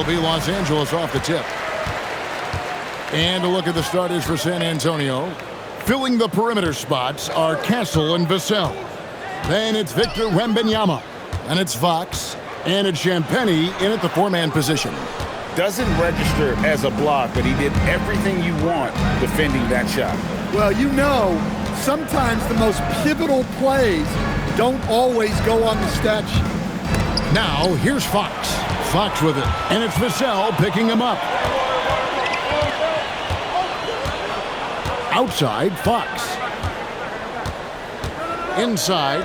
be Los Angeles off the tip. And a look at the starters for San Antonio. Filling the perimeter spots are Castle and Vassell. Then it's Victor Wembanyama. And it's Fox. And it's Champagnie in at the four-man position. Doesn't register as a block, but he did everything you want defending that shot. Well, you know, sometimes the most pivotal plays don't always go on the stat sheet. Now, here's Fox. Fox with it. And it's Vassell picking him up. Outside, Fox. Inside.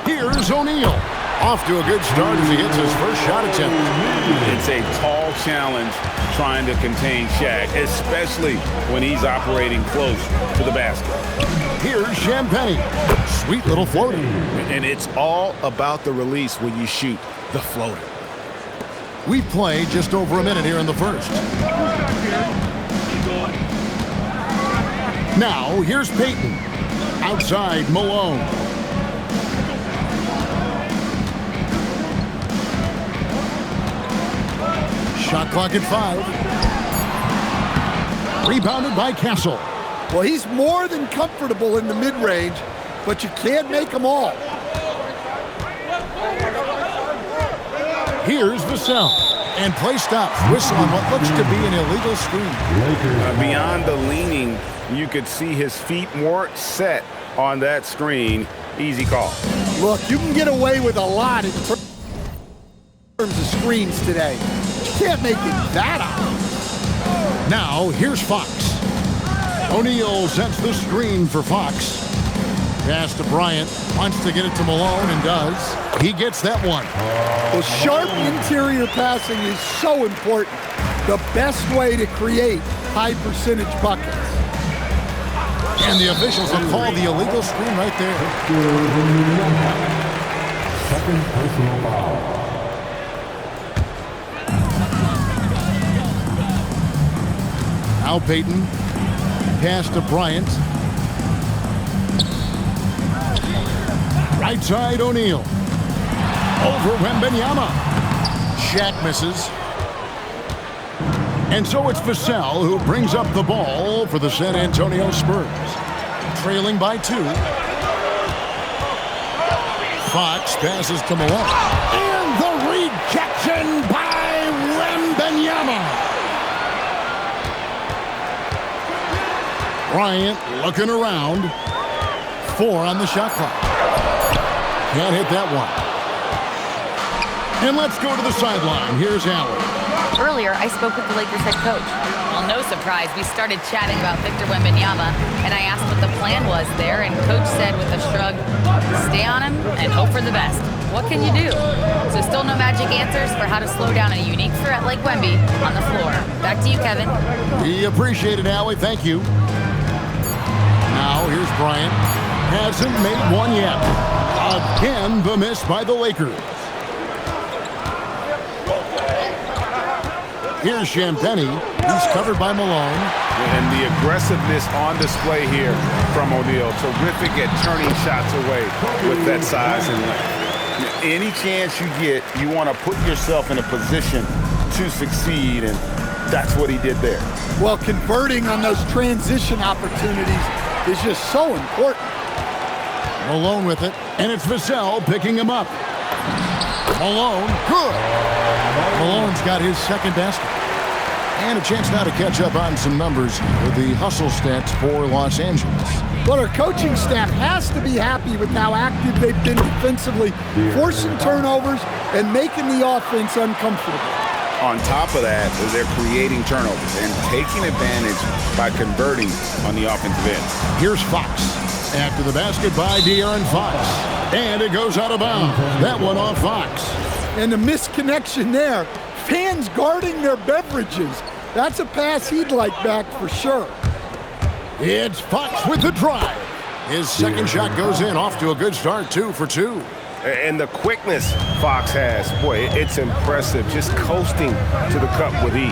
Here's O'Neal. Off to a good start as he hits his first shot attempt. It's a tall challenge trying to contain Shaq, especially when he's operating close to the basket. Here's Champagnie. Sweet little floater. And it's all about the release when you shoot the floater. We've played just over a minute here in the first. Now, here's Payton. Outside, Malone. Shot clock at 5. Rebounded by Castle. Well, he's more than comfortable in the mid-range, but you can't make them all. Here's Vassell. And play stops. Whistle on what looks to be an illegal screen. Beyond the leaning, you could see his feet weren't set on that screen. Easy call. Look, you can get away with a lot in terms of screens today. You can't make it that obvious. Now, here's Fox. O'Neal sets the screen for Fox. Pass to Bryant. Wants to get it to Malone and does. He gets that one. Well, sharp interior passing is so important. The best way to create high percentage buckets. And the officials have called the illegal screen right there. Second personal foul. Now Payton. Pass to Bryant. Right side, O'Neal. Over Wembanyama. Shaq misses. And so it's Vassell who brings up the ball for the San Antonio Spurs. Trailing by 2. Fox passes to Malone. And the rejection by Wembanyama. Bryant looking around. 4 on the shot clock. Can't hit that one. And let's go to the sideline. Here's Allen. Earlier, I spoke with the Lakers head coach. Well, no surprise, we started chatting about Victor Wembanyama, and I asked what the plan was there, and coach said with a shrug, stay on him and hope for the best. What can you do? So still no magic answers for how to slow down a unique threat like Wemby on the floor. Back to you, Kevin. We appreciate it, Allie. Thank you. Now, here's Bryant. Hasn't made one yet. Again, the miss by the Lakers. Here's Champagnie. He's covered by Malone. And the aggressiveness on display here from O'Neal. Terrific at turning shots away with that size and length. Any chance you get, you want to put yourself in a position to succeed, and that's what he did there. Well, converting on those transition opportunities is just so important. Malone with it, and it's Vassell picking him up. Malone, good. Malone's got his second basket. And a chance now to catch up on some numbers with the hustle stats for Los Angeles. Well, our coaching staff has to be happy with how active they've been defensively, forcing turnovers and making the offense uncomfortable. On top of that, they're creating turnovers and taking advantage by converting on the offensive end. Here's Fox. After the basket by De'Aaron Fox. And it goes out of bounds. That one off Fox. And the misconnection there. Fans guarding their beverages. That's a pass he'd like back for sure. It's Fox with the drive. His second shot goes in, off to a good start, 2 for 2. And the quickness Fox has, boy, it's impressive. Just coasting to the cup with ease.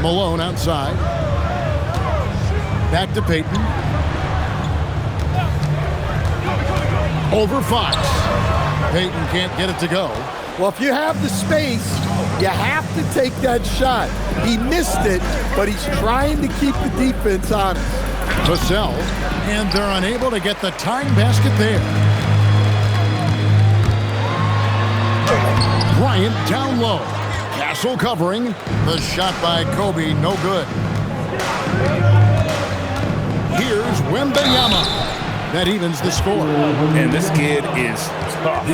Malone outside. Back to Payton. Over Fox. Payton can't get it to go. Well, if you have the space, you have to take that shot. He missed it, but he's trying to keep the defense honest. Vassell, and they're unable to get the tying basket there. Bryant down low. Castle covering. The shot by Kobe, no good. Here's Wembanyama. That evens the score. And this kid is tough.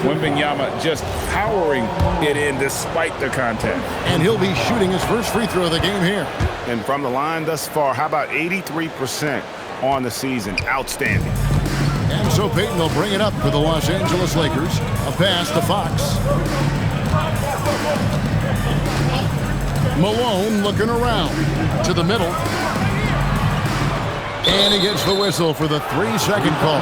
Wembanyama just powering it in despite the contact. And he'll be shooting his first free throw of the game here. And from the line thus far, how about 83% on the season? Outstanding. And so Payton will bring it up for the Los Angeles Lakers. A pass to Fox. Malone looking around to the middle. And he gets the whistle for the 3-second call.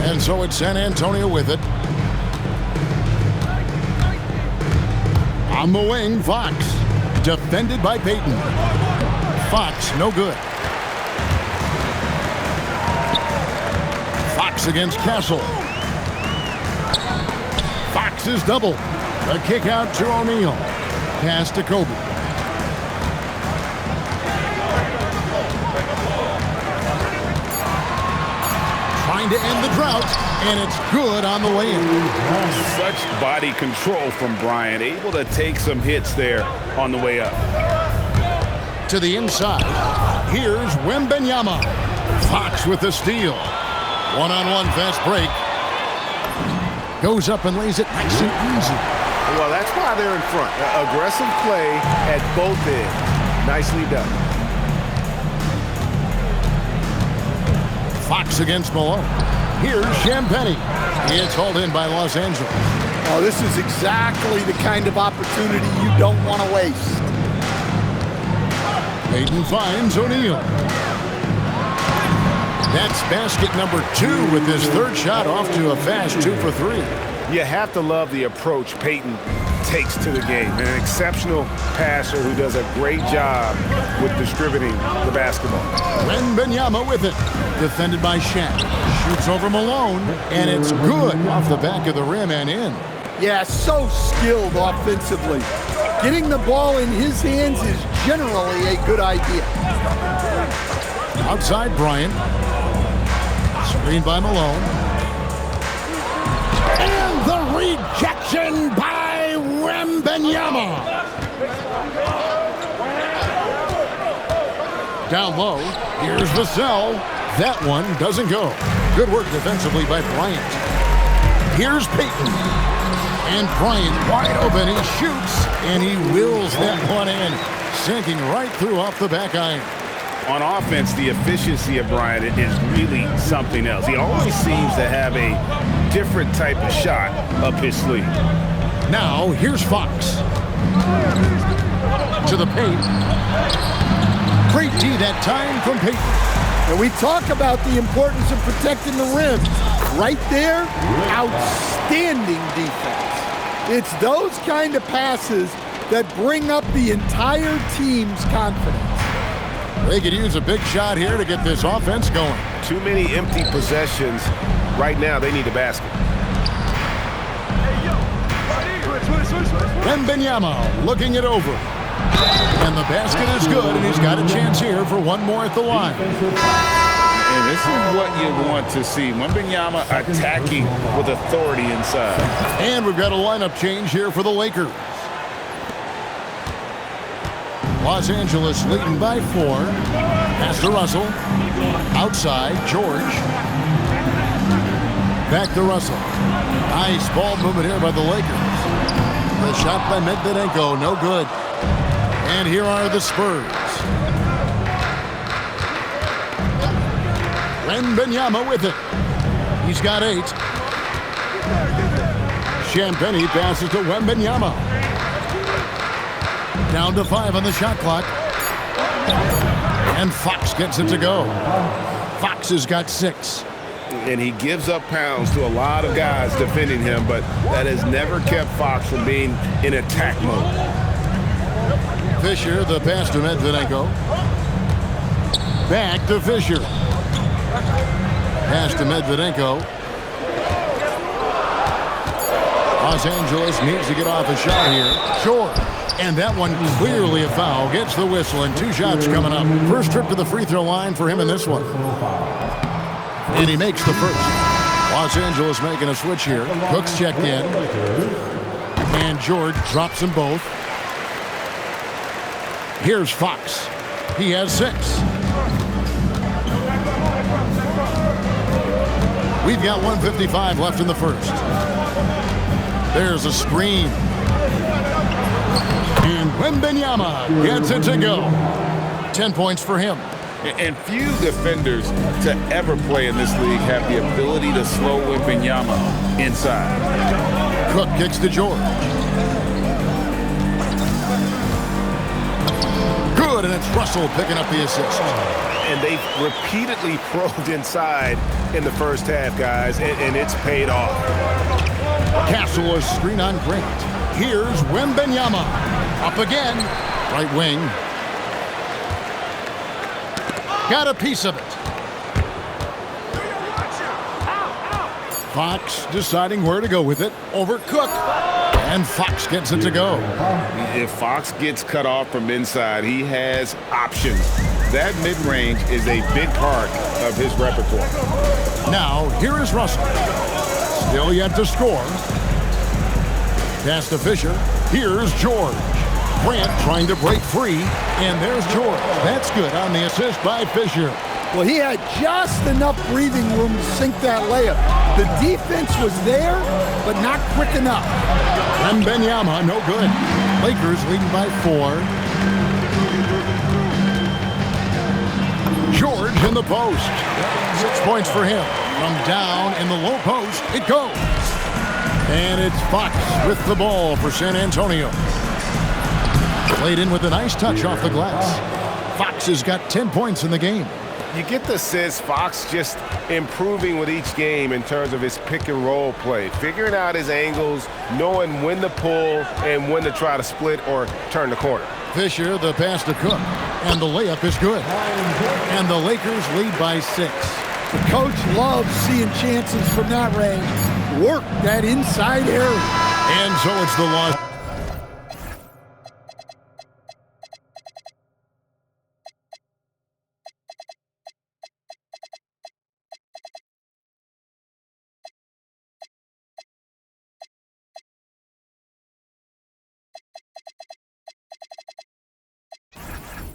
And so it's San Antonio with it. On the wing, Fox. Defended by Payton. Fox, no good. Fox against Castle. Fox is double. A kick out to O'Neal. Pass to Kobe. Trying to end the drought, and it's good on the way in. Such body control from Bryant, able to take some hits there on the way up. To the inside, here's Wembanyama. Fox with the steal. One-on-one fast break. Goes up and lays it nice and easy. Well, that's why they're in front. Aggressive play at both ends. Nicely done. Fox against Malone. Here's Champagnie. It's hauled in by Los Angeles. Oh, this is exactly the kind of opportunity you don't want to waste. Payton finds O'Neal. That's basket number 2 with his third shot off to a fast 2 for 3. You have to love the approach Payton takes to the game. An exceptional passer who does a great job with distributing the basketball. Wembanyama with it. Defended by Shaq. Shoots over Malone, and it's good off the back of the rim and in. Yeah, so skilled offensively. Getting the ball in his hands is generally a good idea. Outside Bryant. Screen by Malone. And the rejection by Wembanyama. Down low, here's Vassell. That one doesn't go. Good work defensively by Bryant. Here's Payton. And Bryant wide open. He shoots, and he wills that one in. Sinking right through off the back iron. On offense, the efficiency of Bryant is really something else. He always seems to have a different type of shot up his sleeve. Now, here's Fox. To the paint. Great D that time from Payton. And we talk about the importance of protecting the rim. Right there, outstanding defense. It's those kind of passes that bring up the entire team's confidence. They could use a big shot here to get this offense going. Too many empty possessions. Right now, they need a basket. Wembanyama looking it over. And the basket is good, and he's got a chance here for one more at the line. And this is what you want to see. Wembanyama attacking with authority inside. And we've got a lineup change here for the Lakers. Los Angeles leading by 4. Pass to Russell. Outside, George. Back to Russell. Nice ball movement here by the Lakers. The shot by Medvedenko, no good. And here are the Spurs. Wembanyama with it. He's got 8. Champagnie passes to Wembanyama. Down to 5 on the shot clock. And Fox gets it to go. Fox has got 6. And he gives up pounds to a lot of guys defending him, but that has never kept Fox from being in attack mode. Fisher, the pass to Medvedenko. Back to Fisher. Pass to Medvedenko. Los Angeles needs to get off a shot here. Short. And that one clearly a foul. Gets the whistle, and 2 shots coming up. First trip to the free throw line for him in this one. And he makes the first. Los Angeles making a switch here. Cook's checked in. And George drops them both. Here's Fox. He has 6. We've got 1:55 left in the first. There's a screen. And Wembanyama gets it to go. 10 points for him. And few defenders to ever play in this league have the ability to slow Wembanyama inside. Cook kicks to George. Good, and it's Russell picking up the assist. And they've repeatedly probed inside in the first half, guys, and it's paid off. Castle a screen on Grant. Here's Wembanyama. Up again. Right wing. Got a piece of it. Fox deciding where to go with it. Over Cook. And Fox gets it to go. If Fox gets cut off from inside, he has options. That mid-range is a big part of his repertoire. Now, here is Russell. Still yet to score. Pass to Fisher. Here's George. Grant trying to break free. And there's George. That's good on the assist by Fisher. Well, he had just enough breathing room to sink that layup. The defense was there, but not quick enough. Wembanyama, no good. Lakers leading by 4. George in the post. 6 points for him. From down in the low post, it goes. And it's Fox with the ball for San Antonio. Played in with a nice touch off the glass. Fox has got 10 points in the game. You get the sense Fox just improving with each game in terms of his pick and roll play, figuring out his angles, knowing when to pull and when to try to split or turn the corner. Fisher, the pass to Cook, and the layup is good. And the Lakers lead by 6. The coach loves seeing chances from that range. Work that inside area. And so it's the loss.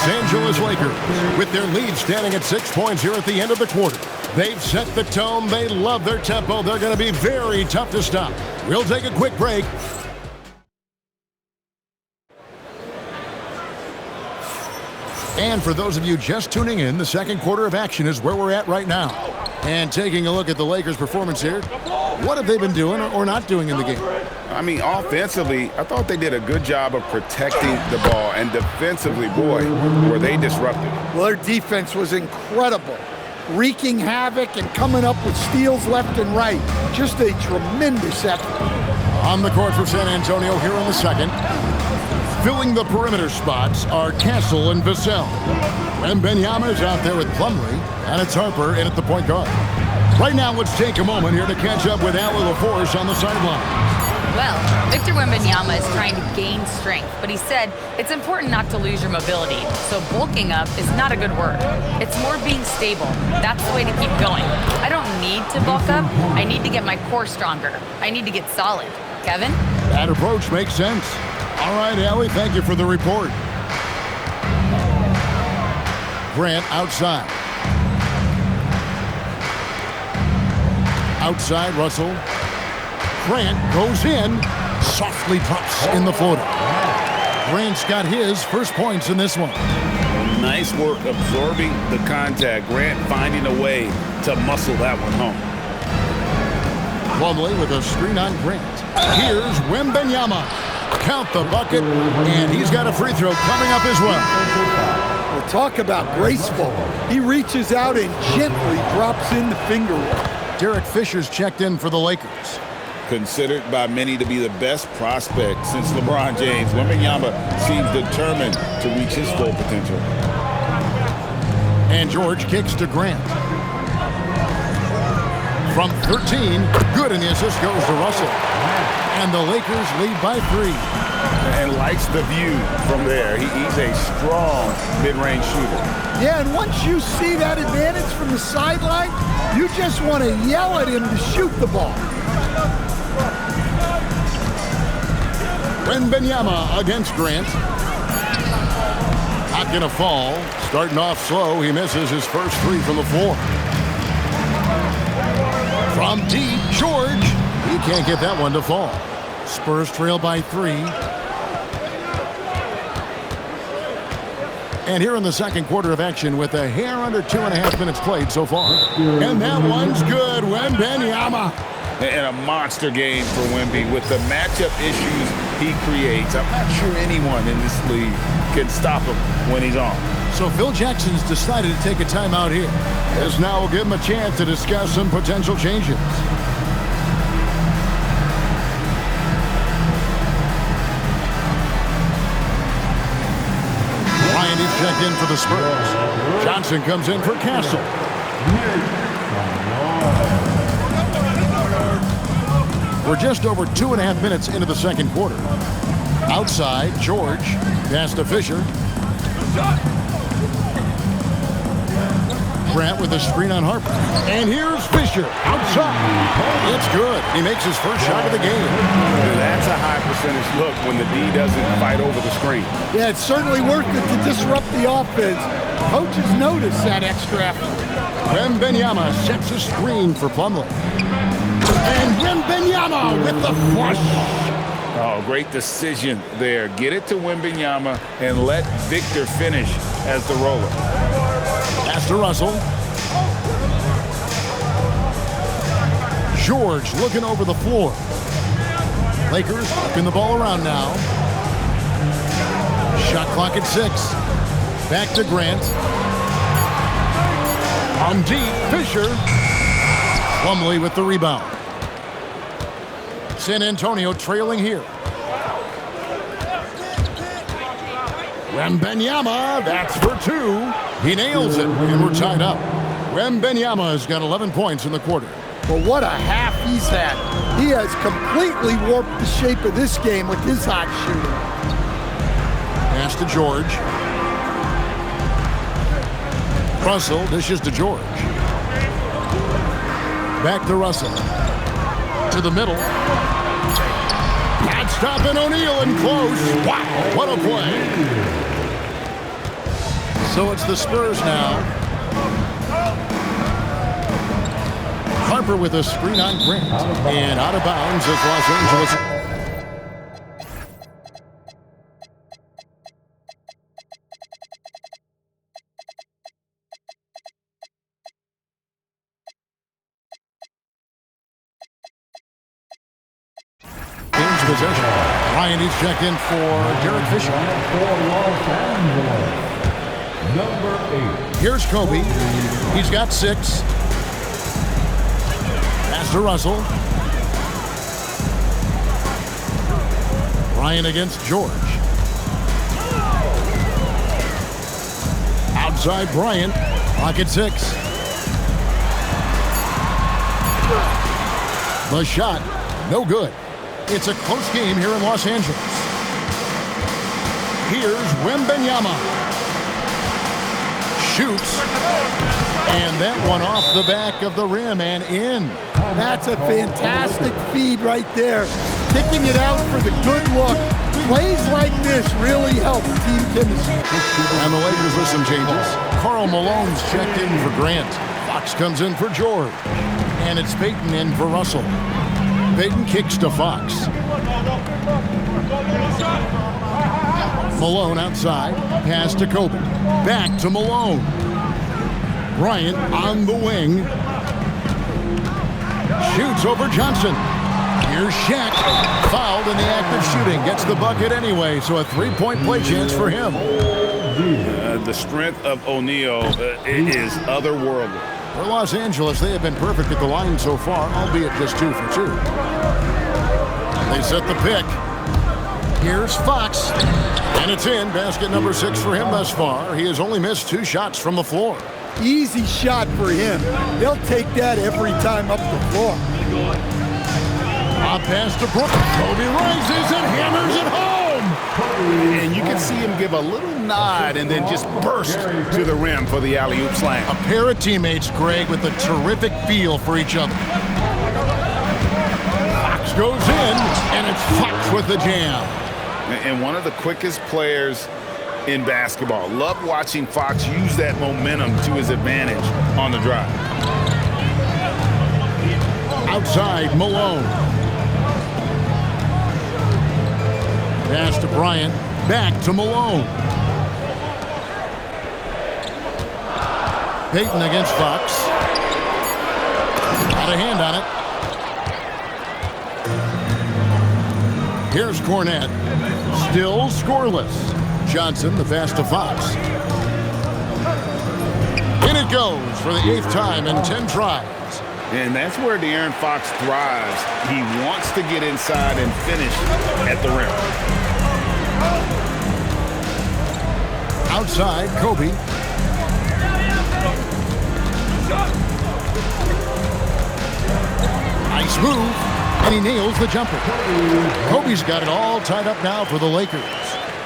Los Angeles Lakers with their lead standing at 6 points here at the end of the quarter. They've set the tone. They love their tempo. They're going to be very tough to stop. We'll take a quick break. And for those of you just tuning in, the second quarter of action is where we're at right now. And taking a look at the Lakers' performance here, what have they been doing or not doing in the game? I mean, offensively, I thought they did a good job of protecting the ball. And defensively, boy, were they disruptive. Well, their defense was incredible. Wreaking havoc and coming up with steals left and right. Just a tremendous effort. On the court for San Antonio here in the second. Filling the perimeter spots are Castle and Vassell. Wembanyama is out there with Plumlee, and it's Harper in at the point guard. Right now, let's take a moment here to catch up with Allie LaForce on the sideline. Well, Victor Wembanyama is trying to gain strength, but he said it's important not to lose your mobility. So bulking up is not a good word. It's more being stable. That's the way to keep going. I don't need to bulk up. I need to get my core stronger. I need to get solid. Kevin? That approach makes sense. All right, Allie, thank you for the report. Grant outside. Outside, Russell. Grant goes in, softly drops in the floater. Grant's got his first points in this one. Nice work absorbing the contact. Grant finding a way to muscle that one home. Plumlee with a screen on Grant. Here's Wembanyama. Count the bucket, and he's got a free throw coming up as well. Well, talk about graceful. He reaches out and gently drops in the finger roll. Derek Fisher's checked in for the Lakers. Considered by many to be the best prospect since LeBron James, Wembanyama seems determined to reach his full potential. And George kicks to Grant. From 13, good, and the assist goes to Russell. And the Lakers lead by 3. And likes the view from there. He's a strong mid-range shooter. Yeah, and once you see that advantage from the sideline, you just want to yell at him to shoot the ball. Wembanyama against Grant. Not going to fall. Starting off slow, he misses his first 3 from the floor. From deep, George. He can't get that one to fall. Spurs trail by 3. And here in the second quarter of action with a hair under 2.5 minutes played so far. And that one's good. Wembanyama. And a monster game for Wemby with the matchup issues he creates. I'm not sure anyone in this league can stop him when he's on. So Phil Jackson's decided to take a timeout here. This now will give him a chance to discuss some potential changes. Bryant is checked in for the Spurs. Johnson comes in for Castle. We're just over 2.5 minutes into the second quarter. Outside, George. Pass to Fisher. Grant with a screen on Harper. And here's Fisher. Outside. It's good. He makes his first shot of the game. That's a high percentage look when the D doesn't fight over the screen. Yeah, it's certainly worth it to disrupt the offense. Coaches notice that extra effort. Wembanyama sets a screen for Plumlee. And Wembanyama with the flush. Oh, great decision there. Get it to Wembanyama and let Victor finish as the roller. Pass to Russell. George looking over the floor. Lakers flipping the ball around now. Shot clock at 6. Back to Grant. On deep, Fisher. Plumlee with the rebound. San Antonio trailing here. Wembanyama, that's for 2. He nails it, and we're tied up. Wembanyama's got 11 points in the quarter. Well, what a half he's had. He has completely warped the shape of this game with his hot shooting. Pass to George. Russell dishes to George. Back to Russell. To the middle. Not stopping O'Neal and close. Wow, what a play. So it's the Spurs now. Harper with a screen on Grant. And out of bounds is Los Angeles. Possession. Ryan is checked in for Derek Fisher. Number 8. Here's Kobe. He's got 6. Pass to Russell. Ryan against George. Outside Bryant. Clock at 6. The shot. No good. It's a close game here in Los Angeles. Here's Wembanyama. Shoots. And that one off the back of the rim and in. That's a fantastic feed right there. Kicking it out for the good look. Plays like this really help team chemistry. And the Lakers with some changes. Karl Malone's checked in for Grant. Fox comes in for George. And it's Payton in for Russell. Payton kicks to Fox. Malone outside. Pass to Kobe. Back to Malone. Bryant on the wing. Shoots over Johnson. Here's Shaq. Fouled in the act of shooting. Gets the bucket anyway, so a 3-point play chance for him. The strength of O'Neal is otherworldly. For Los Angeles, they have been perfect at the line so far, albeit just 2 for 2. They set the pick. Here's Fox. And it's in. Basket number 6 for him thus far. He has only missed 2 shots from the floor. Easy shot for him. They'll take that every time up the floor. A pass to Brooks. Kobe rises and hammers it home. And you can see him give a little nod and then just burst to the rim for the alley-oop slam. A pair of teammates, Greg, with a terrific feel for each other. Fox goes in, and it's Fox with the jam. And one of the quickest players in basketball. Love watching Fox use that momentum to his advantage on the drive. Outside, Malone. Pass to Bryant. Back to Malone. Payton against Fox. Got a hand on it. Here's Cornette. Still scoreless. Johnson, the pass to Fox. In it goes for the 8th time in 10 tries. And that's where De'Aaron Fox thrives. He wants to get inside and finish at the rim. Outside, Kobe. Nice move, and he nails the jumper. Kobe's got it all tied up now for the Lakers.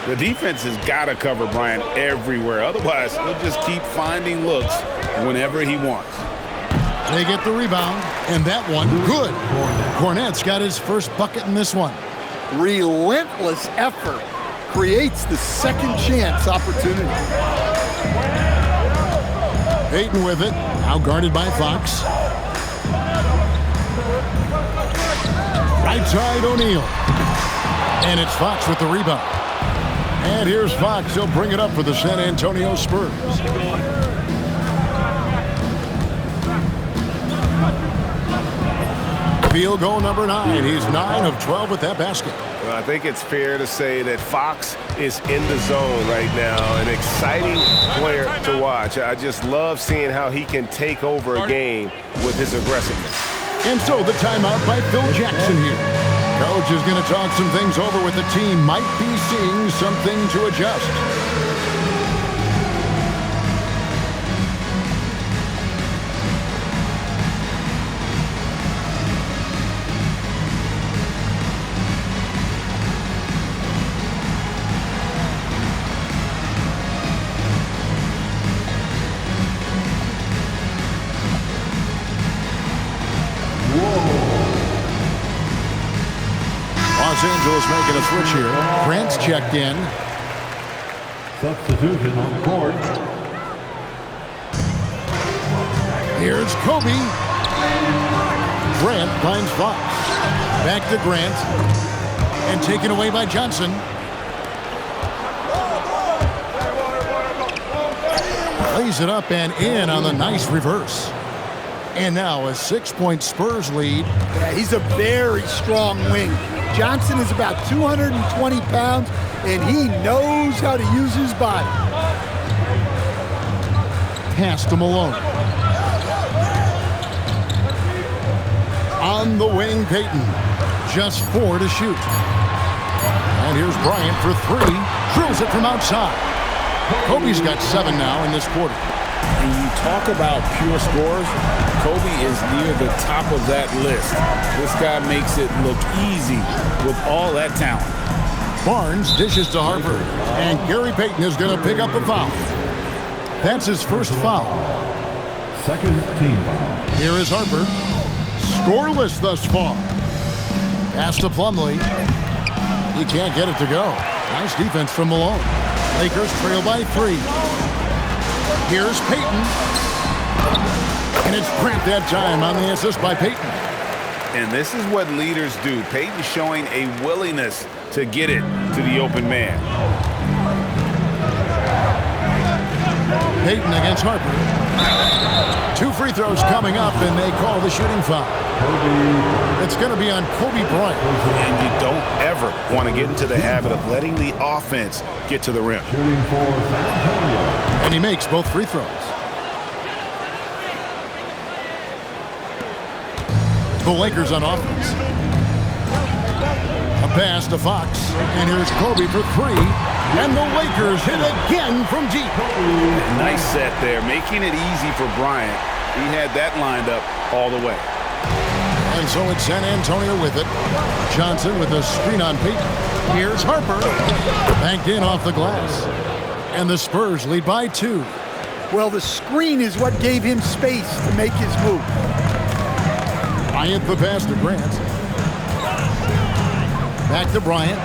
The defense has got to cover Bryant everywhere. Otherwise, he'll just keep finding looks whenever he wants. They get the rebound, and that one, good. Cornette's got his first bucket in this one. Relentless effort creates the second chance opportunity. Payton with it, now guarded by Fox. Right side, O'Neal. And it's Fox with the rebound. And here's Fox. He'll bring it up for the San Antonio Spurs. Field goal number 9. He's 9 of 12 with that basket. Well, I think it's fair to say that Fox is in the zone right now. An exciting player to watch. I just love seeing how he can take over a game with his aggressiveness. And so the timeout by Phil Jackson here. Coach is going to talk some things over with the team. Might be seeing something to adjust. Los Angeles making a switch here. Grant's checked in. Substitution on the court. Here's Kobe. Grant finds Fox. Back to Grant. And taken away by Johnson. Lays it up and in on the nice reverse. And now a 6-point Spurs lead. Yeah, he's a very strong wing. Johnson is about 220 pounds, and he knows how to use his body. Pass to Malone. On the wing, Payton. Just 4 to shoot. And here's Bryant for 3. Drills it from outside. Kobe's got 7 now in this quarter. When you talk about pure scorers, Kobe is near the top of that list. This guy makes it look easy with all that talent. Barnes dishes to Harper, and Gary Payton is going to pick up the foul. That's his first foul. Second team foul. Here is Harper. Scoreless thus far. Pass to Plumlee. He can't get it to go. Nice defense from Malone. Lakers trail by 3. Here's Payton. And it's Grant that time on the assist by Payton. And this is what leaders do. Payton showing a willingness to get it to the open man. Payton against Harper. 2 free throws coming up, and they call the shooting foul. It's going to be on Kobe Bryant. And you don't ever want to get into the habit of letting the offense get to the rim. Shooting for San Antonio. And he makes both free throws. The Lakers on offense. A pass to Fox. And here's Kobe for three. And the Lakers hit again from deep. Nice set there, making it easy for Bryant. He had that lined up all the way. And so it's San Antonio with it. Johnson with a screen on Payton. Here's Harper. Banked in off the glass. And the Spurs lead by 2. Well, the screen is what gave him space to make his move. Bryant the pass to Grant. Back to Bryant.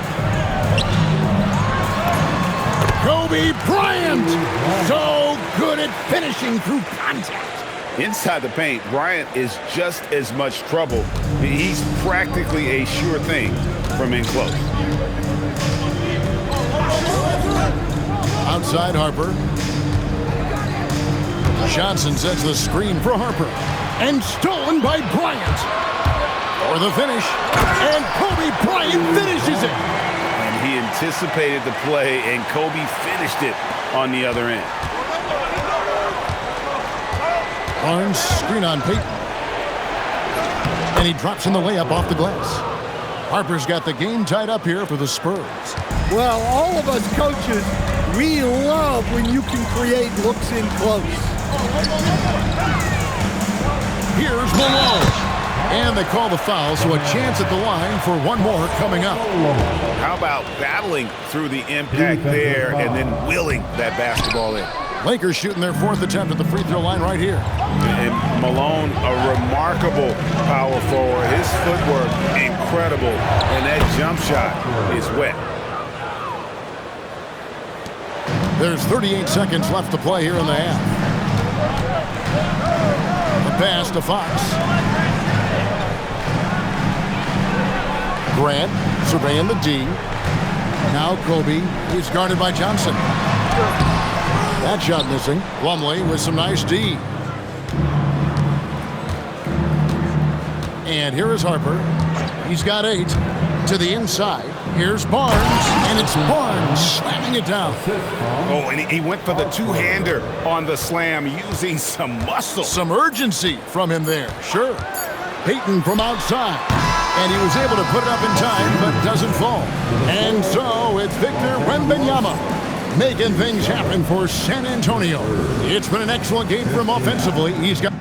Kobe Bryant! So good at finishing through contact. Inside the paint, Bryant is just as much trouble. He's practically a sure thing from in close. Outside Harper. Johnson sets the screen for Harper. And stolen by Bryant. For the finish. And Kobe Bryant finishes it. And he anticipated the play, and Kobe finished it on the other end. Barnes screen on Payton. And he drops in the layup off the glass. Harper's got the game tied up here for the Spurs. Well, all of us coaches, we love when you can create looks in close. Here's Malone. And they call the foul, so a chance at the line for one more coming up. How about battling through the impact there and then willing that basketball in? Lakers shooting their 4th attempt at the free throw line right here. And Malone, a remarkable power forward. His footwork, incredible. And that jump shot is wet. There's 38 seconds left to play here in the half. The pass to Fox. Grant surveying the D. Now Kobe. He's guarded by Johnson. That shot missing. Plumlee with some nice D. And here is Harper. He's got 8 to the inside. Here's Barnes, and it's Barnes slamming it down. Oh, and he went for the two-hander on the slam using some muscle. Some urgency from him there, sure. Payton from outside, and he was able to put it up in time, but doesn't fall. And so it's Victor Wembanyama making things happen for San Antonio. It's been an excellent game for him offensively. He's got...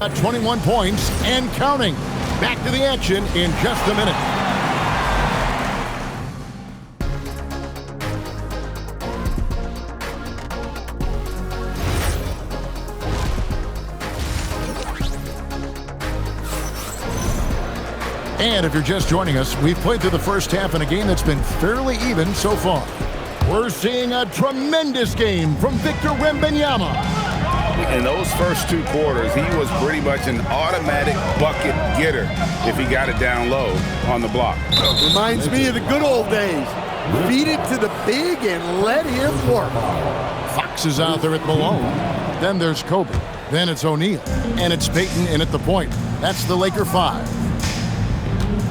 At 21 points and counting. Back to the action in just a minute. And if you're just joining us, we've played through the first half in a game that's been fairly even so far. We're seeing a tremendous game from Victor Wembanyama. In those first 2 quarters, he was pretty much an automatic bucket getter if he got it down low on the block. Reminds me of the good old days. Feed it to the big and let him work. Fox is out there at Malone. Then there's Kobe. Then it's O'Neal. And it's Payton in at the point. That's the Laker 5.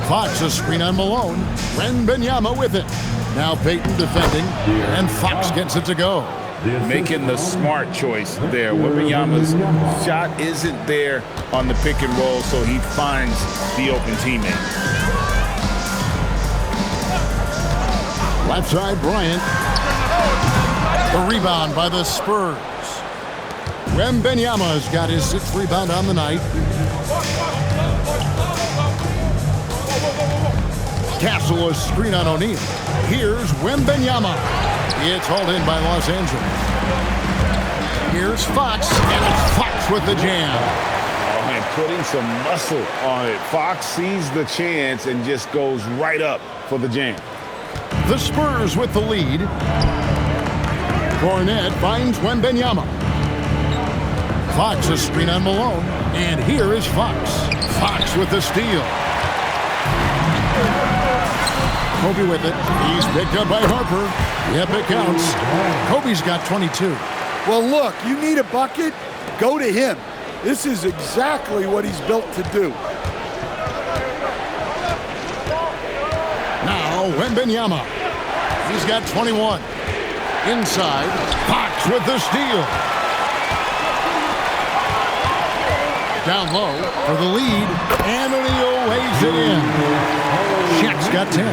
Fox a screen on Malone. Wembanyama with it. Now Payton defending. And Fox gets it to go. Making the smart choice there. Wembanyama's shot isn't there on the pick and roll, so he finds the open teammate. Left side, Bryant. The rebound by the Spurs. Wembanyama's got his 6th rebound on the night. Castle a screen on O'Neal. Here's Wembanyama. It's hauled in by Los Angeles. Here's Fox, and it's Fox with the jam. Oh, and putting some muscle on it. Fox sees the chance and just goes right up for the jam. The Spurs with the lead. Cornet finds Wembanyama. Fox a screen on Malone, and here is Fox. Fox with the steal. Kobe with it. He's picked up by Harper. Yep, it counts. Kobe's got 22. Well, look, you need a bucket, go to him. This is exactly what he's built to do. Now, Wembanyama. He's got 21. Inside, Fox with the steal. Down low for the lead. Antonio lays it in. Shaq's got 10.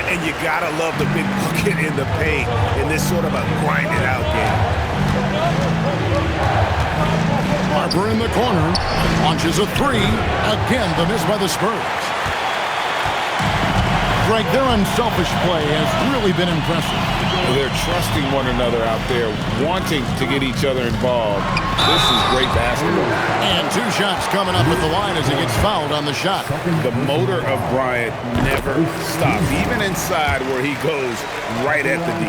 And you gotta love the big bucket in the paint in this sort of a grinded out game. Harper in the corner. Launches a three. Again, the miss by the Spurs. Greg, their unselfish play has really been impressive. They're trusting one another out there, wanting to get each other involved. This is great basketball. And 2 shots coming up at the line as he gets fouled on the shot. The motor of Bryant never stops, even inside where he goes right at the D.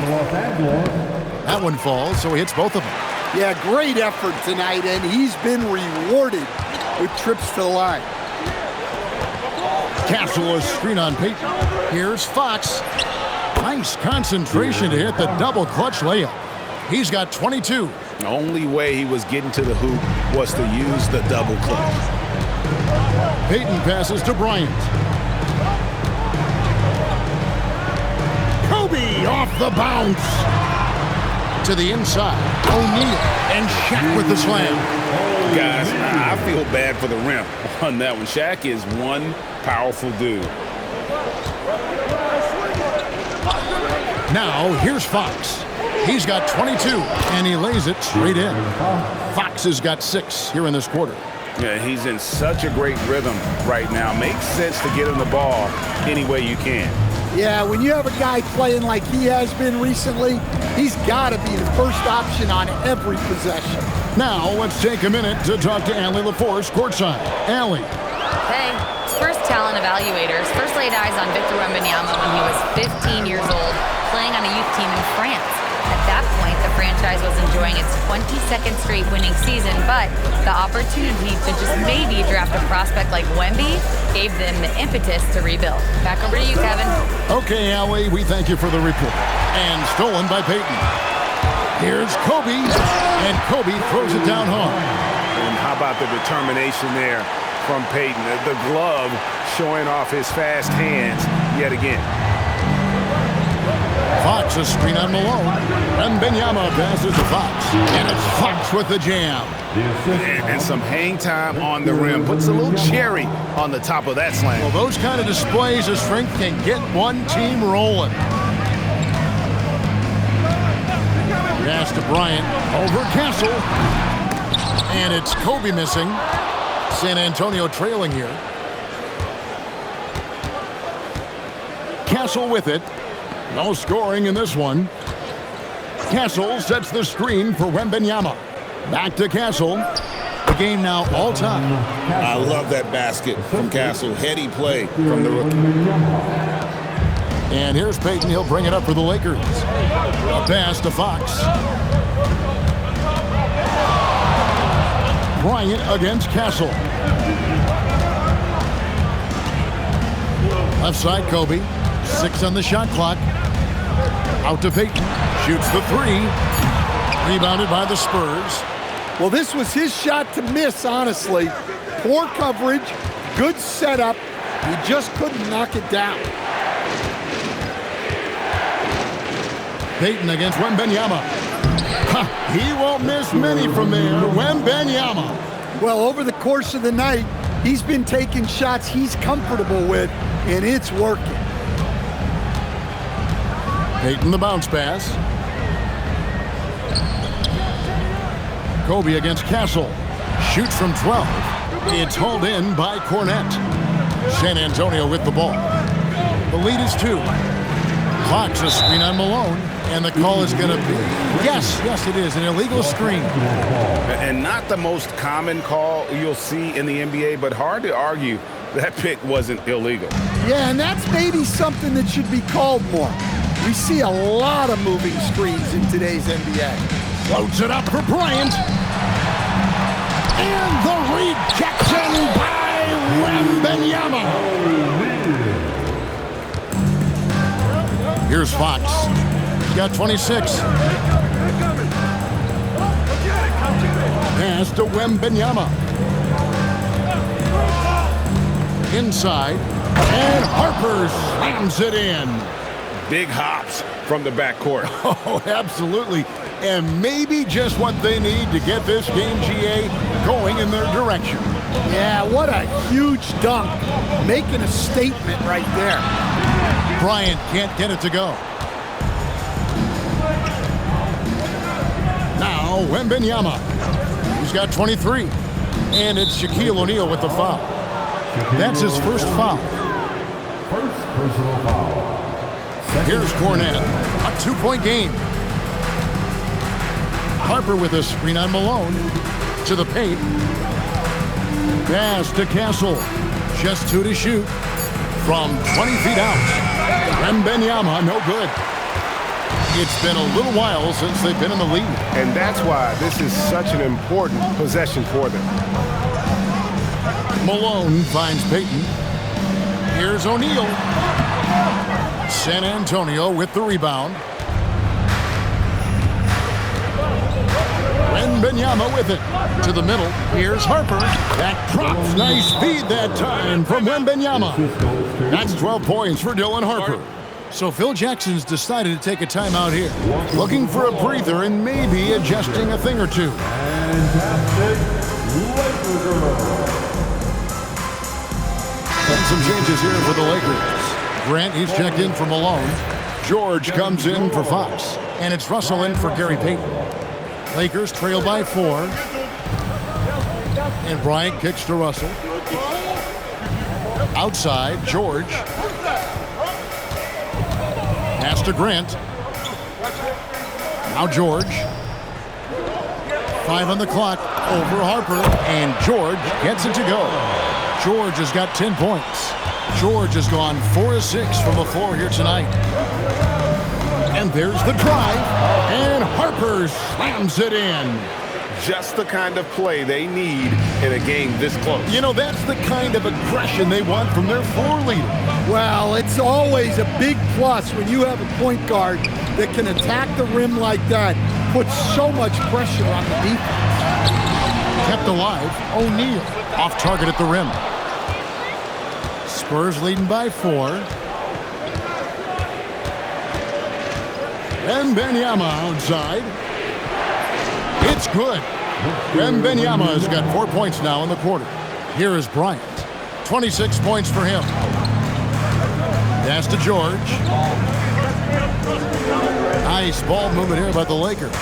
That one falls, so he hits both of them. Yeah, great effort tonight, and he's been rewarded with trips to the line. Castle a screen on Payton. Here's Fox. Nice concentration to hit the double clutch layup. He's got 22. The only way he was getting to the hoop was to use the double clutch. Payton passes to Bryant. Kobe off the bounce. To the inside. O'Neal and Shaq with the slam. Guys, I feel bad for the rim on that one. Shaq is one powerful dude. Now, here's Fox. He's got 22, and he lays it straight in. Fox has got 6 here in this quarter. Yeah, he's in such a great rhythm right now. Makes sense to get him the ball any way you can. Yeah, when you have a guy playing like he has been recently, he's got to be the first option on every possession. Now, let's take a minute to talk to Allie LaForce courtside. Allie. Hey, Spurs talent evaluators first laid eyes on Victor Wembanyama when he was 15 years old, playing on a youth team in France. At that point, the franchise was enjoying its 22nd straight winning season, but the opportunity to just maybe draft a prospect like Wemby gave them the impetus to rebuild. Back over to you, Kevin. Okay, Allie, we thank you for the report. And stolen by Payton. Here's Kobe, and Kobe throws it down hard. And how about the determination there from Payton? The glove showing off his fast hands yet again. Fox a screen on Malone. And Wembanyama passes to Fox. And it's Fox with the jam. And some hang time on the rim. Puts a little cherry on the top of that slam. Well, those kind of displays of strength can get one team rolling. Pass to Bryant. Over Castle. And it's Kobe missing. San Antonio trailing here. Castle with it. No scoring in this one. Castle sets the screen for Wembanyama. Back to Castle. The game now all time. I love that basket from Castle. Heady play from the rookie. And here's Payton. He'll bring it up for the Lakers. A pass to Fox. Bryant against Castle. Left side, Kobe. 6 on the shot clock. Out to Payton. Shoots the 3. Rebounded by the Spurs. Well, this was his shot to miss, honestly. Poor coverage, good setup. He just couldn't knock it down. Payton against Wembanyama. He won't miss many from there. Wembanyama. Well, over the course of the night, he's been taking shots he's comfortable with, and it's working. Payton the bounce pass. Kobe against Castle. Shoots from 12. It's hauled in by Cornette. San Antonio with the ball. The lead is 2. Fox a screen on Malone. And the call is going to be, yes, it is, an illegal screen. And not the most common call you'll see in the NBA, but hard to argue that pick wasn't illegal. Yeah, and that's maybe something that should be called more. We see a lot of moving screens in today's NBA. Floats it up for Bryant. And the rejection by Wembanyama. Here's Fox. He's got 26. Pass to Wembanyama. Inside. And Harper slams it in. Big hops from the backcourt. Oh, absolutely. And maybe just what they need to get this game, GA, going in their direction. Yeah, what a huge dunk. Making a statement right there. Bryant can't get it to go. Now, Wembanyama. He's got 23. And it's Shaquille O'Neal with the foul. That's his first foul. First personal foul. Here's Cornette. A 2-point game. Harper with a screen on Malone. To the paint. Pass to Castle. Just 2 to shoot. From 20 feet out. Wembanyama, no good. It's been a little while since they've been in the lead. And that's why this is such an important possession for them. Malone finds Payton. Here's O'Neal. San Antonio with the rebound. Wembanyama with it. To the middle. Here's Harper. That drops. Nice feed that time from Wembanyama. That's 12 points for Dylan Harper. So Phil Jackson's decided to take a timeout here. Looking for a breather and maybe adjusting a thing or two. Fantastic. And some changes here for the Lakers. Grant, he's checked in for Malone. George comes in for Fox. And it's Russell in for Gary Payton. Lakers trail by 4. And Bryant kicks to Russell. Outside, George. Pass to Grant. Now George. 5 on the clock. Over Harper. And George gets it to go. George has got 10 points. George has gone 4 of 6 from the floor here tonight. And there's the drive. And Harper slams it in. Just the kind of play they need in a game this close. You know, that's the kind of aggression they want from their floor leader. Well, it's always a big plus when you have a point guard that can attack the rim like that. Puts so much pressure on the defense. Kept alive. O'Neal off target at the rim. Spurs leading by 4. Wembanyama outside. It's good. Wembanyama has got 4 points now in the quarter. Here is Bryant. 26 points for him. Pass to George. Nice ball movement here by the Lakers.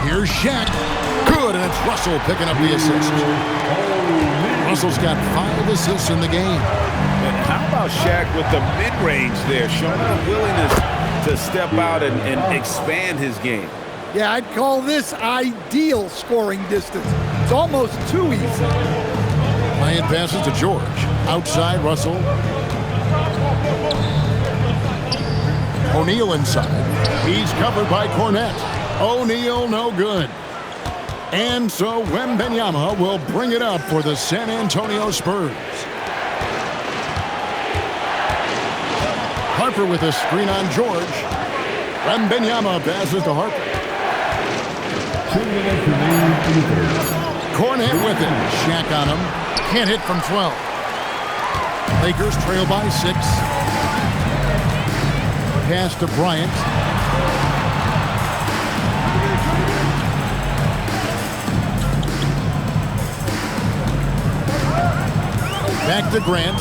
Here's Shaq. Good, and it's Russell picking up the assist. Russell's got 5 assists in the game. And how about Shaq with the mid-range there, showing a willingness to step out and expand his game. Yeah, I'd call this ideal scoring distance. It's almost too easy. Bryant passes to George. Outside, Russell. O'Neal inside. He's covered by Cornette. O'Neal no good. And so Wembanyama will bring it up for the San Antonio Spurs. Harper with a screen on George. Wembanyama passes to Harper. 2 minutes remaining in the third. Cornette with it. Shaq on him. Can't hit from 12. Lakers trail by 6. Pass to Bryant. Back to Grant.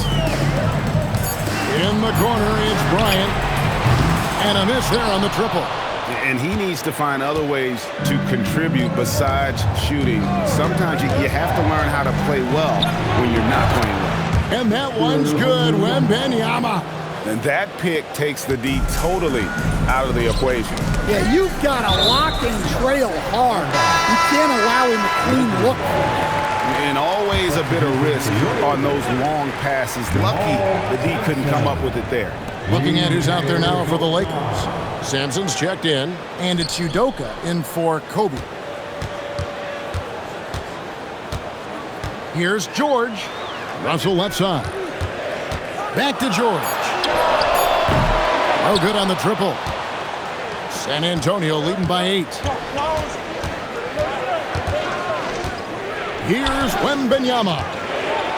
In the corner is Bryant. And a miss there on the triple. And he needs to find other ways to contribute besides shooting. Sometimes you have to learn how to play well when you're not playing well. And that one's good. Wembanyama. And that pick takes the D totally out of the equation. Yeah, you've got to lock and trail hard. You can't allow him a clean look. And always a bit of risk on those long passes. Lucky the D couldn't come up with it there. Looking at who's out there now for the Lakers. Sampson's checked in, and it's Udoka in for Kobe. Here's George. Russell left side. Back to George. No good on the triple. San Antonio leading by 8. Here's Wembanyama.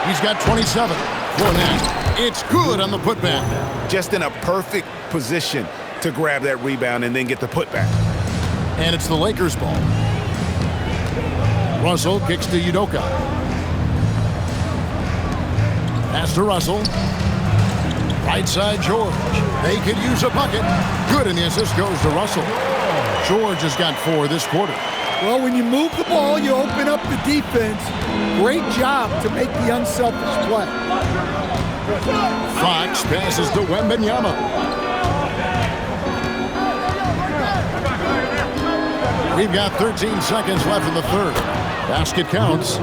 He's got 27. Fournette. It's good on the putback. Just in a perfect position to grab that rebound and then get the putback. And it's the Lakers' ball. Russell kicks to Udoka. Pass to Russell. Right side, George. They could use a bucket. Good, and the assist goes to Russell. George has got 4 this quarter. Well, when you move the ball, you open up the defense. Great job to make the unselfish play. Fox passes to Wembanyama. We've got 13 seconds left in the third. Basket counts.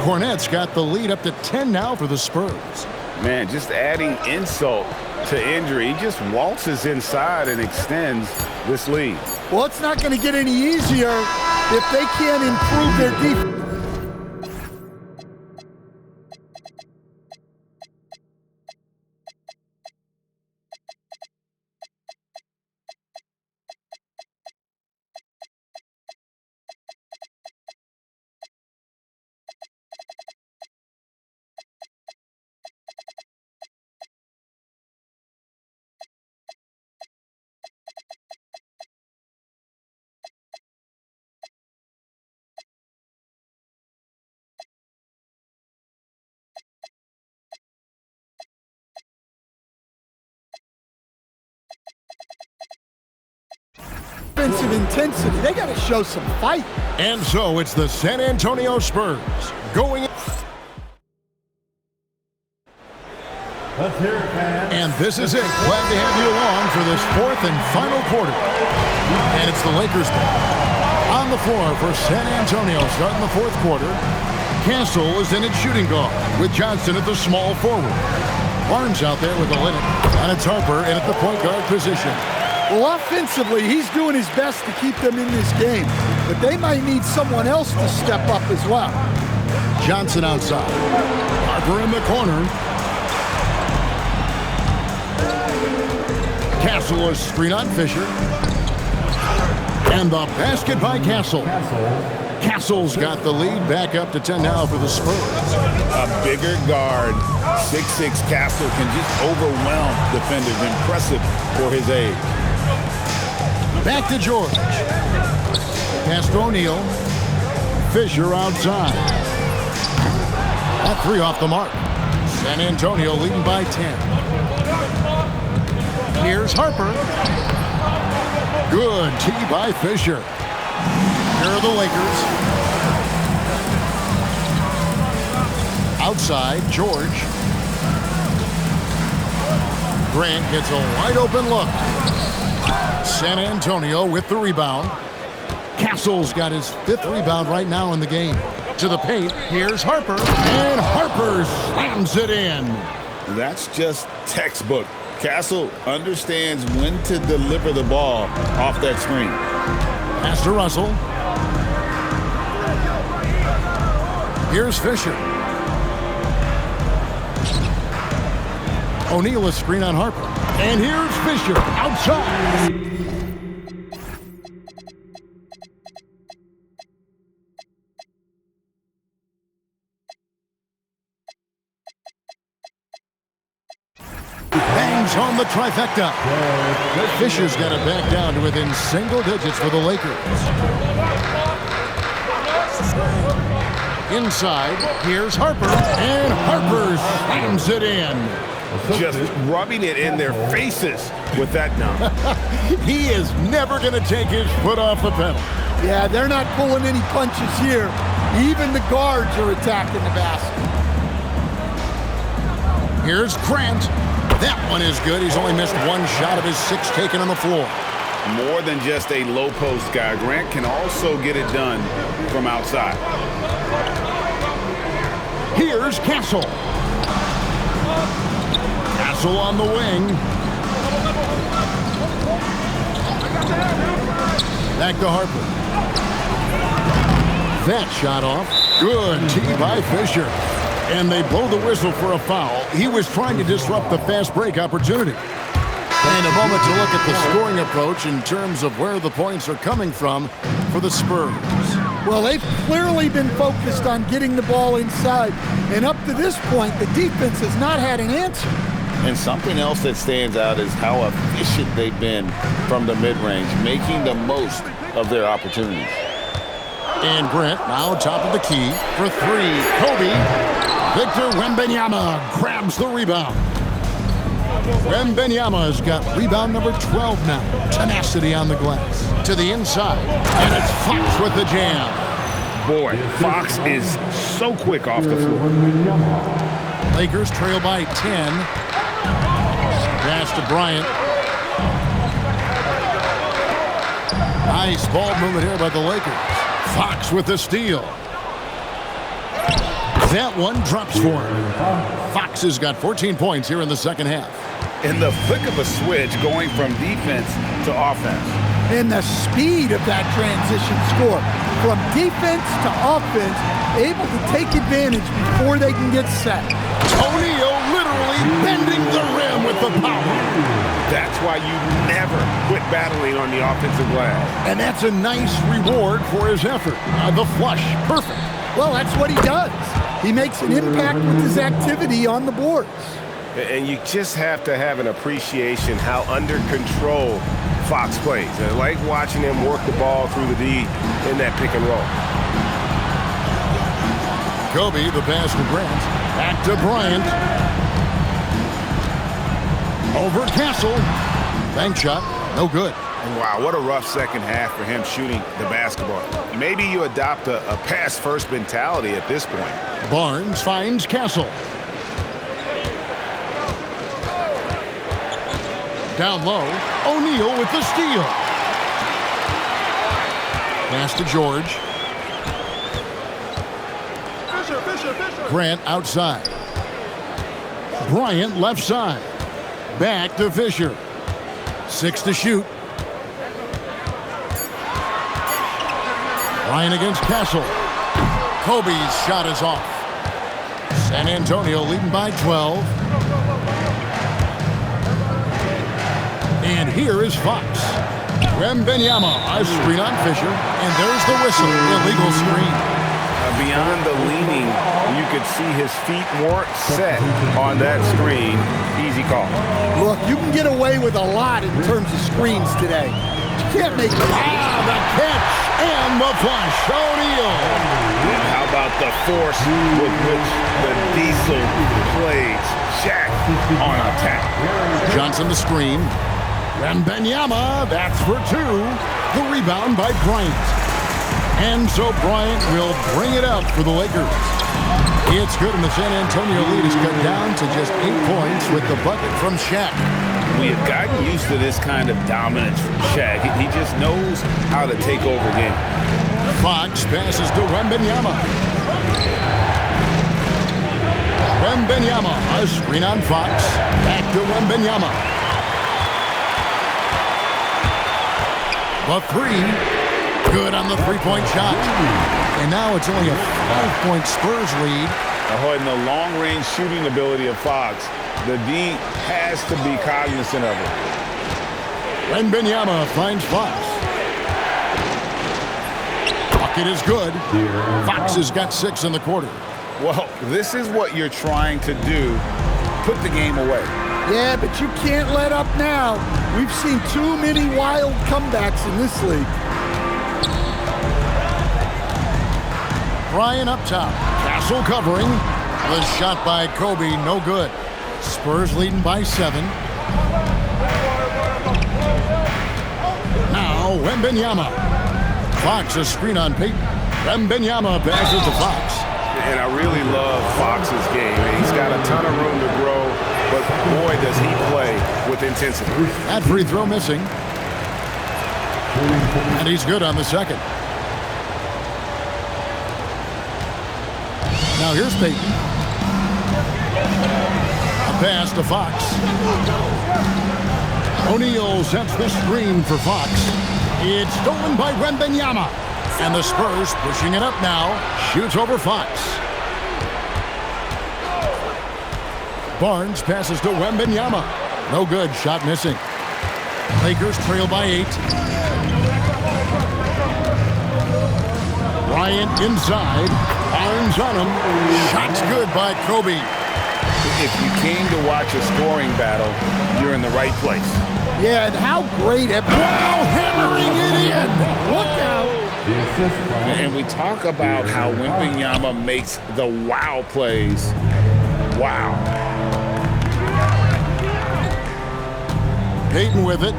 Cornette's got the lead up to 10 now for the Spurs. Man, just adding insult to injury. He just waltzes inside and extends this lead. Well, it's not going to get any easier if they can't improve their defense. Defensive intensity. They got to show some fight. And so it's the San Antonio Spurs going. Let's hear it, fans. And this is it. Glad to have you along for this 4th and final quarter. And it's the Lakers ball. On the floor for San Antonio starting the 4th quarter. Castle is in its shooting guard with Johnson at the small forward. Barnes out there with the limit. And it's Harper in at the point guard position. Well, offensively, he's doing his best to keep them in this game, but they might need someone else to step up as well. Johnson outside. Harper in the corner. Castle is screen on Fisher. And the basket by Castle. Castle's got the lead back up to 10 now for the Spurs. A bigger guard, 6'6" Castle can just overwhelm defenders. Impressive for his age. Back to George. Pass to O'Neal. Fisher outside. That 3 off the mark. San Antonio leading by 10. Here's Harper. Good tee by Fisher. Here are the Lakers. Outside, George. Grant gets a wide open look. San Antonio with the rebound. Castle's got his 5th rebound right now in the game. To the paint, here's Harper. And Harper slams it in. That's just textbook. Castle understands when to deliver the ball off that screen. Pass to Russell. Here's Fisher. O'Neal is screen on Harper. And here's Fisher outside. Bangs home the trifecta. Fisher's got it back down to within single digits for the Lakers. Inside, here's Harper, and Harper slams it in. Just rubbing it in their faces with that dunk. He is never going to take his foot off the pedal. Yeah, they're not pulling any punches here. Even the guards are attacking the basket. Here's Grant. That one is good. He's only missed 1 shot of his 6 taken on the floor. More than just a low post guy, Grant can also get it done from outside. Here's Castle. Castle on the wing. Back to Harper. That shot off. Good tee by Fisher. And they blow the whistle for a foul. He was trying to disrupt the fast break opportunity. And a moment to look at the scoring approach in terms of where the points are coming from for the Spurs. Well, they've clearly been focused on getting the ball inside. And up to this point, the defense has not had an answer. And something else that stands out is how efficient they've been from the mid-range, making the most of their opportunities. And Grant now top of the key for three. Kobe. Victor Wembanyama grabs the rebound. Wembanyama's got rebound number 12 now. Tenacity on the glass. To the inside. And it's Fox with the jam. Boy, Fox is so quick off the floor. Lakers trail by 10. Pass to Bryant. Nice ball movement here by the Lakers. Fox with the steal. That one drops for him. Fox has got 14 points here in the second half. In the flick of a switch, going from defense to offense. And the speed of that transition score. From defense to offense, able to take advantage before they can get set. O'Neal literally bending the rim with the power. That's why you never quit battling on the offensive glass. And that's a nice reward for his effort. The flush, perfect. Well, that's what he does. He makes an impact with his activity on the boards. And you just have to have an appreciation how under control Fox plays. I like watching him work the ball through the D in that pick and roll. Kobe, the pass to Grant. Back to Bryant. Over Castle. Bank shot, no good. Wow, what a rough second half for him shooting the basketball. Maybe you adopt a pass-first mentality at this point. Barnes finds Castle. Down low, O'Neal with the steal. Pass to George. Grant outside. Bryant left side. Back to Fisher. 6 to shoot. Bryant against Castle. Kobe's shot is off. San Antonio leading by 12. And here is Fox. Wembanyama, a screen on Fisher. And there's the whistle, illegal screen. Beyond the leaning, you could see his feet weren't set on that screen. Easy call. Look, you can get away with a lot in terms of screens today. You can't make it. The catch and the flush. O'Neal. How about the force with which the Diesel plays Shaq on attack? Johnson the screen. Wembanyama, that's for 2. The rebound by Bryant. And so Bryant will bring it up for the Lakers. It's good, and the San Antonio lead is cut down to just 8 points with the bucket from Shaq. We have gotten used to this kind of dominance from Shaq. He just knows how to take over games. Fox passes to Wembanyama. Wembanyama, a screen on Fox. Back to Wembanyama. The 3. Good on the three-point shot. And now it's only a 5-point Spurs lead. And the long-range shooting ability of Fox, the D has to be cognizant of it. Wembanyama finds Fox. Bucket is good. Fox has got 6 in the quarter. Well, this is what you're trying to do. Put the game away. Yeah, but you can't let up now. We've seen too many wild comebacks in this league. Bryant up top. Castle covering. The shot by Kobe, no good. Spurs leading by 7. Now Wembanyama. Fox a screen on Peyton. Wembanyama passes to Fox. And I really love Fox's game. He's got a ton of room to grow, but boy, does he play with intensity. That free throw missing. And he's good on the second. Now here's Peyton. A pass to Fox. O'Neal sets the screen for Fox. It's stolen by Wembanyama. And the Spurs pushing it up now. Shoots over Fox. Barnes passes to Wembanyama. No good. Shot missing. Lakers trail by 8. Bryant inside. Arms on him. Shot's good by Kobe. If you came to watch a scoring battle, you're in the right place. Yeah, and how great at Hammering it in. Look out. And we talk about how Wembanyama makes the wow plays. Wow. Payton with it.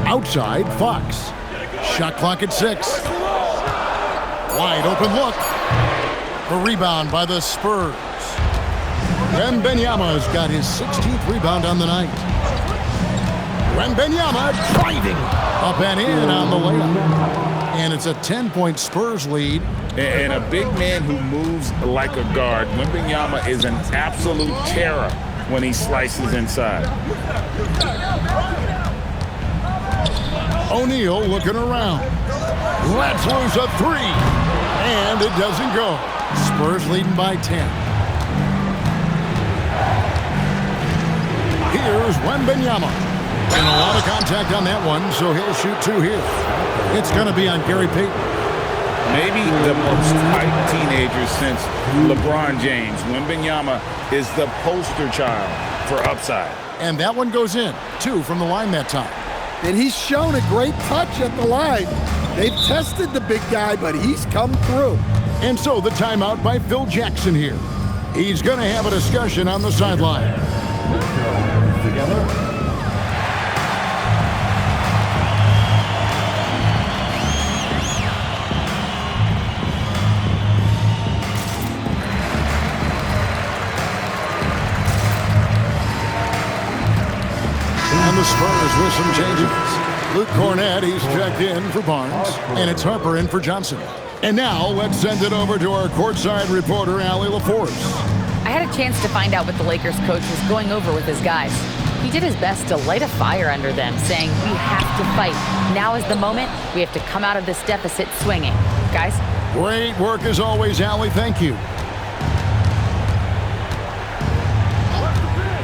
Outside, Fox. Shot clock at 6. Wide open look. A rebound by the Spurs. Wembanyama's got his 16th rebound on the night. Wembanyama driving up and in on the layup. And it's a 10-point Spurs lead. And a big man who moves like a guard. Wembanyama is an absolute terror when he slices inside. O'Neal looking around. Let's lose a 3. And it doesn't go. Spurs leading by 10. Here's Wembanyama. And a lot of contact on that one, so he'll shoot 2 here. It's going to be on Gary Payton. Maybe the most hyped teenager since LeBron James. Wembanyama is the poster child for upside. And that one goes in. 2 from the line that time. And he's shown a great touch at the line. They've tested the big guy, but he's come through. And so the timeout by Phil Jackson here. He's going to have a discussion on the sideline. Together. And the Spurs with some changes. Luke Cornett, he's checked in for Barnes. And it's Harper in for Johnson. And now let's send it over to our courtside reporter, Allie LaForce. I had a chance to find out what the Lakers coach was going over with his guys. He did his best to light a fire under them, saying, we have to fight. Now is the moment. We have to come out of this deficit swinging. Guys? Great work as always, Allie. Thank you.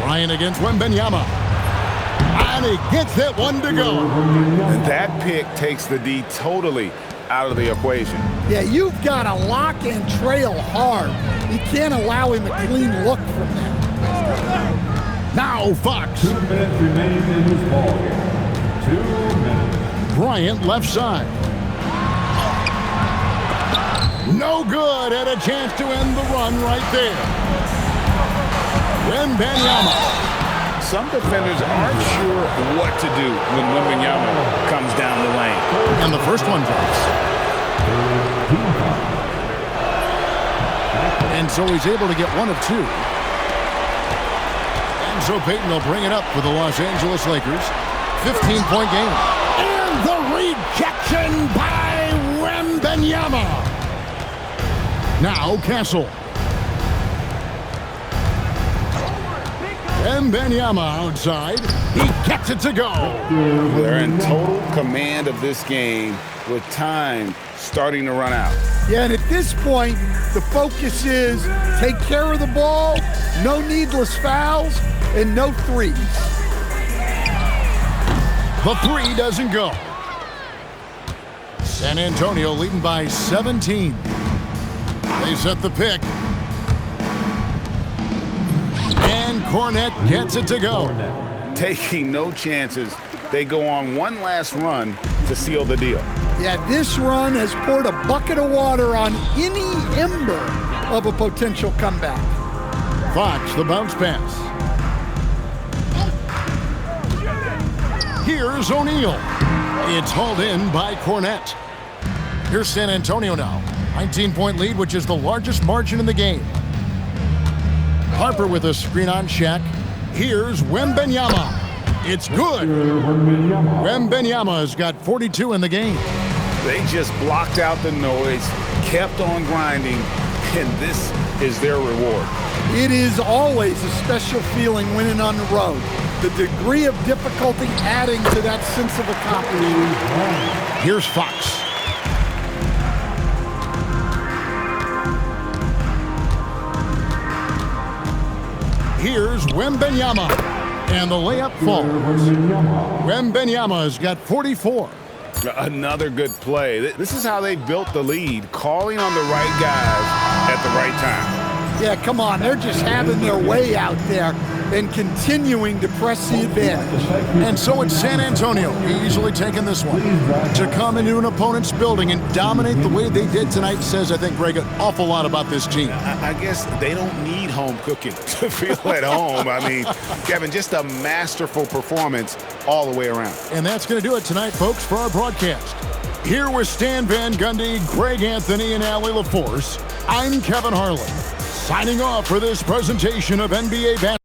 Ryan against Wembanyama. And he gets that one to go. And that pick takes the D totally out of the equation. Yeah, you've got to lock and trail hard. You can't allow him a clean look from that. Now Fox. 2 minutes remain in this ball game. 2 minutes. Bryant left side. No good. Had a chance to end the run right there. Wembanyama. Some defenders aren't sure what to do when Wembanyama comes down the lane. And the first one drops. And so he's able to get 1 of 2. And so Payton will bring it up for the Los Angeles Lakers. 15-point game. And the rejection by Wembanyama. Now Castle. Wembanyama outside. He gets it to go. They're in total command of this game with time starting to run out. Yeah, and at this point, the focus is take care of the ball, no needless fouls, and no threes. The 3 doesn't go. San Antonio leading by 17. They set the pick. And Cornett gets it to go. Taking no chances, they go on one last run to seal the deal. Yeah, this run has poured a bucket of water on any ember of a potential comeback. Fox, the bounce pass. Here's O'Neal. It's hauled in by Cornett. Here's San Antonio now. 19-point lead, which is the largest margin in the game. Harper with a screen on Shaq. Here's Wembanyama. It's good. Wembanyama's got 42 in the game. They just blocked out the noise, kept on grinding, and this is their reward. It is always a special feeling winning on the road. The degree of difficulty adding to that sense of accomplishment. Here's Fox. Here's Wembanyama. And the layup falls. Wembanyama's got 44. Another good play. This is how they built the lead, calling on the right guys at the right time. Yeah, come on. They're just having their way out there and continuing to press the advantage. And so it's San Antonio easily taking this one. To come into an opponent's building and dominate the way they did tonight says, I think, Greg, an awful lot about this team. I guess they don't need home cooking to feel at home. I mean, Kevin, just a masterful performance all the way around. And that's going to do it tonight, folks, for our broadcast. Here with Stan Van Gundy, Greg Anthony, and Allie LaForce, I'm Kevin Harlan, signing off for this presentation of NBA Basketball.